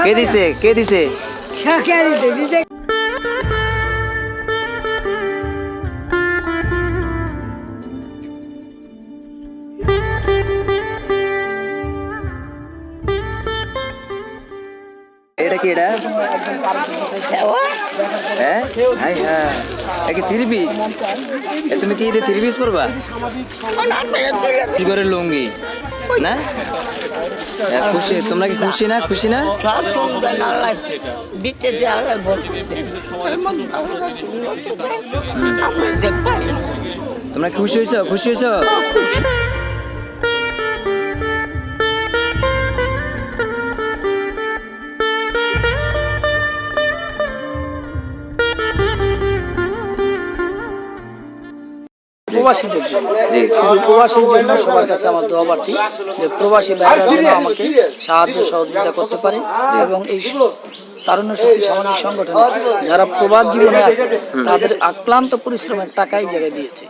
কে দিছে কে দিছে? এটা কি এটা? হ্যাঁ হাই হ্যাঁ কি 3 পিস? তুমি কি 3 পিস পরবা? কি করে লুঙ্গি না? খুশি? তোমরা কি খুশি না? খুশি না? তোমরা খুশি হয়েছো? খুশি হয়েছো? প্রবাসীদের জন্য শুধু প্রবাসীর জন্য সবার কাছে আমার দোয়া প্রার্থী যে প্রবাসী ভাইরা যেন আমাকে সাহায্য সহযোগিতা করতে পারে এবং এই তারুণ্য শক্তি সামাজিক সংগঠন যারা প্রবাস জীবনে আছে তাদের আক্লান্ত পরিশ্রমের টাকাই জায়গায় দিয়েছে।